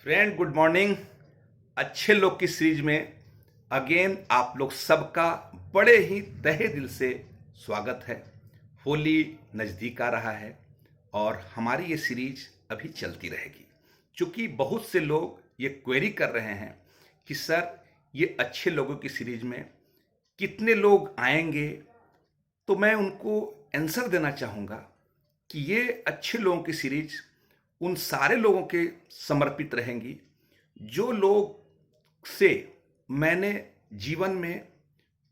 Friend, good morning. अच्छे लोग की सीरीज में अगेन आप लोग सबका बड़े ही तहे दिल से स्वागत है। होली नज़दीक आ रहा है और हमारी ये सीरीज अभी चलती रहेगी, क्योंकि बहुत से लोग ये क्वेरी कर रहे हैं कि सर, ये अच्छे लोगों की सीरीज में कितने लोग आएंगे। तो मैं उनको आंसर देना चाहूँगा कि ये अच्छे लोगों की सीरीज उन सारे लोगों के समर्पित रहेंगी जो लोग से मैंने जीवन में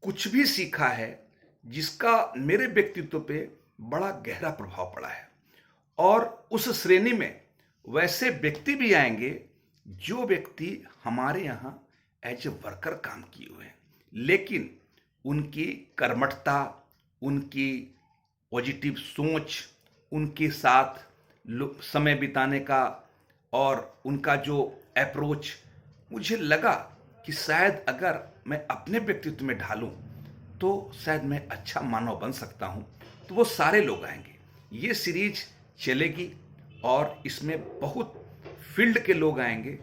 कुछ भी सीखा है, जिसका मेरे व्यक्तित्व पे बड़ा गहरा प्रभाव पड़ा है। और उस श्रेणी में वैसे व्यक्ति भी आएंगे जो व्यक्ति हमारे यहाँ एज ए वर्कर काम किए हुए हैं, लेकिन उनकी कर्मठता, उनकी पॉजिटिव सोच, उनके साथ समय बिताने का और उनका जो अप्रोच, मुझे लगा कि शायद अगर मैं अपने व्यक्तित्व में ढालूं तो शायद मैं अच्छा मानव बन सकता हूं। तो वो सारे लोग आएंगे, ये सीरीज चलेगी और इसमें बहुत फील्ड के लोग आएंगे,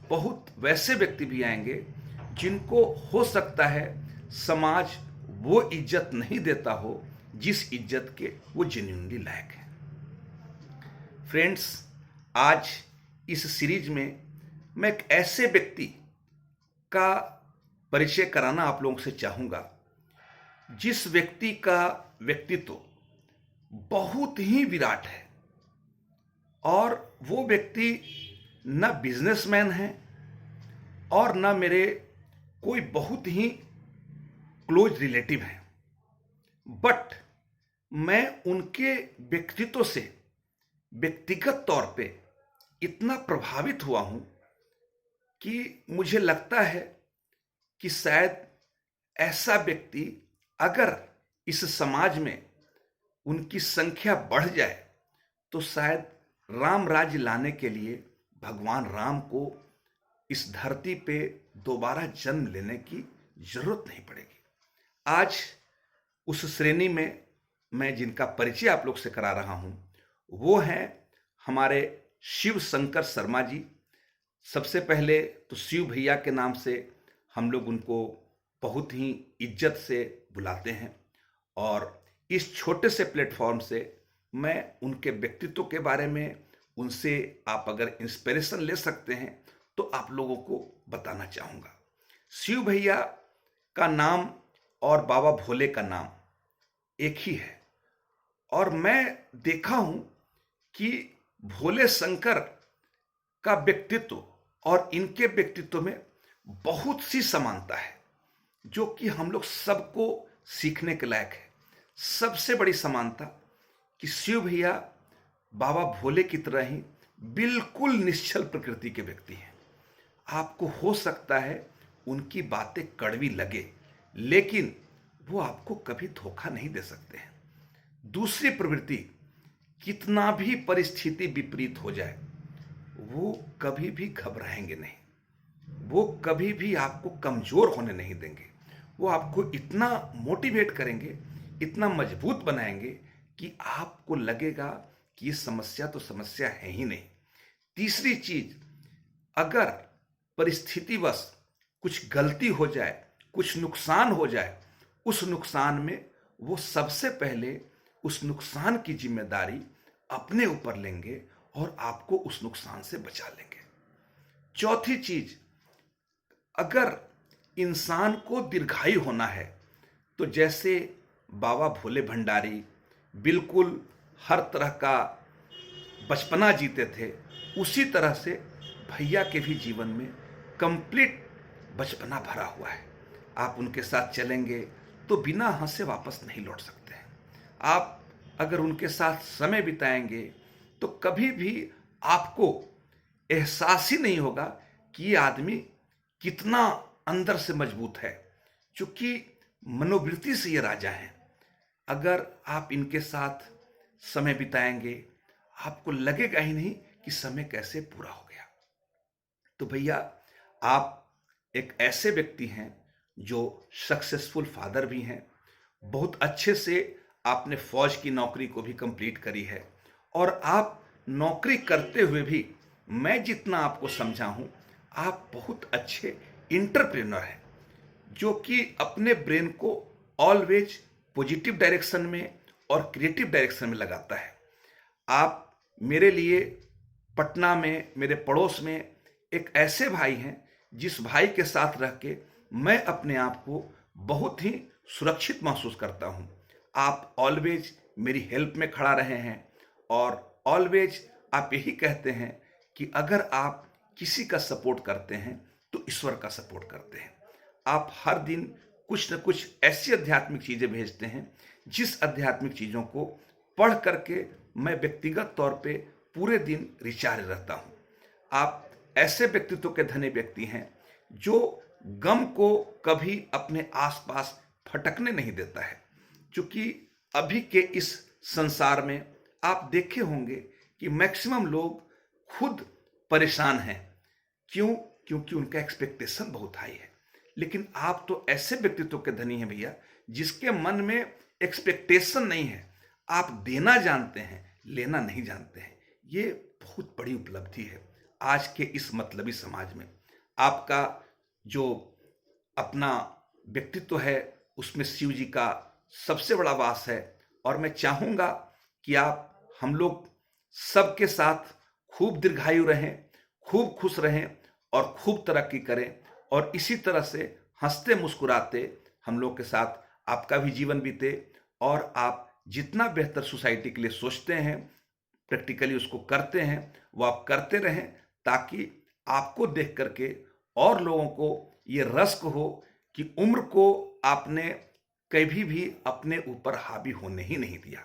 बहुत वैसे व्यक्ति भी आएंगे जिनको हो सकता है समाज वो इज्जत नहीं देता हो जिस इज्जत के वो जेन्युइनली लायक है। फ्रेंड्स, आज इस सीरीज में मैं एक ऐसे व्यक्ति का परिचय कराना आप लोगों से चाहूँगा जिस व्यक्ति का व्यक्तित्व बहुत ही विराट है। और वो व्यक्ति न बिजनेसमैन है और न मेरे कोई बहुत ही क्लोज रिलेटिव हैं, बट मैं उनके व्यक्तित्व से व्यक्तिगत तौर पे इतना प्रभावित हुआ हूं कि मुझे लगता है कि शायद ऐसा व्यक्ति अगर इस समाज में उनकी संख्या बढ़ जाए तो शायद राम राज्य लाने के लिए भगवान राम को इस धरती पे दोबारा जन्म लेने की जरूरत नहीं पड़ेगी। आज उस श्रेणी में मैं जिनका परिचय आप लोग से करा रहा हूं वो हैं हमारे शिव शंकर शर्मा जी। सबसे पहले तो शिव भैया के नाम से हम लोग उनको बहुत ही इज्जत से बुलाते हैं, और इस छोटे से प्लेटफॉर्म से मैं उनके व्यक्तित्व के बारे में उनसे आप अगर इंस्पिरेशन ले सकते हैं तो आप लोगों को बताना चाहूँगा। शिव भैया का नाम और बाबा भोले का नाम एक ही है, और मैं देखा हूं कि भोले शंकर का व्यक्तित्व और इनके व्यक्तित्व में बहुत सी समानता है जो कि हम लोग सबको सीखने के लायक है। सबसे बड़ी समानता कि शिव भैया बाबा भोले की तरह ही बिल्कुल निश्चल प्रकृति के व्यक्ति हैं। आपको हो सकता है उनकी बातें कड़वी लगे, लेकिन वो आपको कभी धोखा नहीं दे सकते हैं। दूसरी प्रवृत्ति, कितना भी परिस्थिति विपरीत हो जाए वो कभी भी घबराएंगे नहीं, वो कभी भी आपको कमजोर होने नहीं देंगे। वो आपको इतना मोटिवेट करेंगे, इतना मजबूत बनाएंगे कि आपको लगेगा कि ये समस्या तो समस्या है ही नहीं। तीसरी चीज, अगर परिस्थितिवश कुछ गलती हो जाए, कुछ नुकसान हो जाए, उस नुकसान में वो सबसे पहले उस नुकसान की जिम्मेदारी अपने ऊपर लेंगे और आपको उस नुकसान से बचा लेंगे। चौथी चीज, अगर इंसान को दीर्घायु होना है तो जैसे बाबा भोले भंडारी बिल्कुल हर तरह का बचपना जीते थे, उसी तरह से भैया के भी जीवन में कंप्लीट बचपना भरा हुआ है। आप उनके साथ चलेंगे तो बिना हंसे वापस नहीं लौट सकते हैं। आप अगर उनके साथ समय बिताएंगे तो कभी भी आपको एहसास ही नहीं होगा कि ये आदमी कितना अंदर से मजबूत है, क्योंकि मनोवृत्ति से ये राजा हैं। अगर आप इनके साथ समय बिताएंगे आपको लगेगा ही नहीं कि समय कैसे पूरा हो गया। तो भैया, आप एक ऐसे व्यक्ति हैं जो सक्सेसफुल फादर भी हैं, बहुत अच्छे से आपने फौज की नौकरी को भी कंप्लीट करी है, और आप नौकरी करते हुए भी मैं जितना आपको समझा हूं, आप बहुत अच्छे इंटरप्रेन्योर हैं, जो कि अपने ब्रेन को ऑलवेज पॉजिटिव डायरेक्शन में और क्रिएटिव डायरेक्शन में लगाता है। आप मेरे लिए पटना में, मेरे पड़ोस में एक ऐसे भाई हैं जिस भाई के साथ रह के मैं अपने आप को बहुत ही सुरक्षित महसूस करता हूं। आप ऑलवेज मेरी हेल्प में खड़ा रहे हैं और ऑलवेज आप यही कहते हैं कि अगर आप किसी का सपोर्ट करते हैं तो ईश्वर का सपोर्ट करते हैं। आप हर दिन कुछ न कुछ ऐसी आध्यात्मिक चीजें भेजते हैं जिस आध्यात्मिक चीजों को पढ़ करके मैं व्यक्तिगत तौर पे पूरे दिन रिचार्ज रहता हूं। आप ऐसे व्यक्तित्व के धनी व्यक्ति हैं जो गम को कभी अपने आसपास फटकने नहीं देता है। क्योंकि अभी के इस संसार में आप देखे होंगे कि मैक्सिमम लोग खुद परेशान हैं। क्यों? क्योंकि उनका एक्सपेक्टेशन बहुत हाई है। लेकिन आप तो ऐसे व्यक्तित्व के धनी हैं भैया, जिसके मन में एक्सपेक्टेशन नहीं है। आप देना जानते हैं, लेना नहीं जानते हैं। ये बहुत बड़ी उपलब्धि है आज के इस मतलबी समाज में। आपका जो अपना व्यक्तित्व है उसमें शिव जी का सबसे बड़ा वास है और मैं चाहूंगा कि आप हम लोग सबके साथ खूब दीर्घायु रहें, खूब खुश रहें और खूब तरक्की करें और इसी तरह से हंसते मुस्कुराते हम लोग के साथ आपका भी जीवन बीते और आप जितना बेहतर सोसाइटी के लिए सोचते हैं, प्रैक्टिकली उसको करते हैं, वो आप करते रहें ताकि आपको देख करके और लोगों को ये रश्क हो कि उम्र को आपने कभी भी अपने ऊपर हावी होने ही नहीं दिया।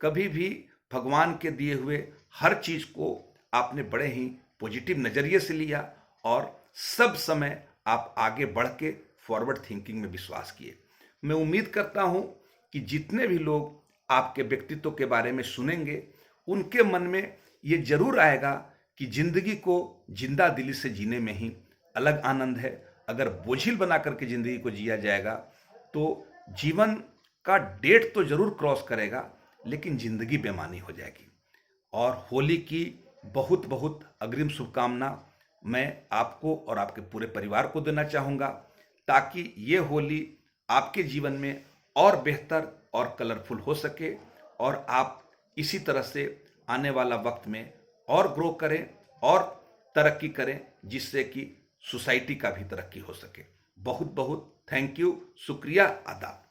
कभी भी भगवान के दिए हुए हर चीज को आपने बड़े ही पॉजिटिव नजरिए से लिया और सब समय आप आगे बढ़ के फॉरवर्ड थिंकिंग में विश्वास किए। मैं उम्मीद करता हूं कि जितने भी लोग आपके व्यक्तित्व के बारे में सुनेंगे उनके मन में ये जरूर आएगा कि जिंदगी को जिंदा दिली से जीने में ही अलग आनंद है। अगर बोझिल बना करके जिंदगी को जिया जाएगा तो जीवन का डेट तो जरूर क्रॉस करेगा लेकिन जिंदगी बेमानी हो जाएगी। और होली की बहुत बहुत अग्रिम शुभकामना मैं आपको और आपके पूरे परिवार को देना चाहूँगा ताकि ये होली आपके जीवन में और बेहतर और कलरफुल हो सके और आप इसी तरह से आने वाला वक्त में और ग्रो करें और तरक्की करें जिससे कि सोसाइटी का भी तरक्की हो सके। बहुत बहुत थैंक यू, शुक्रिया, आदाब।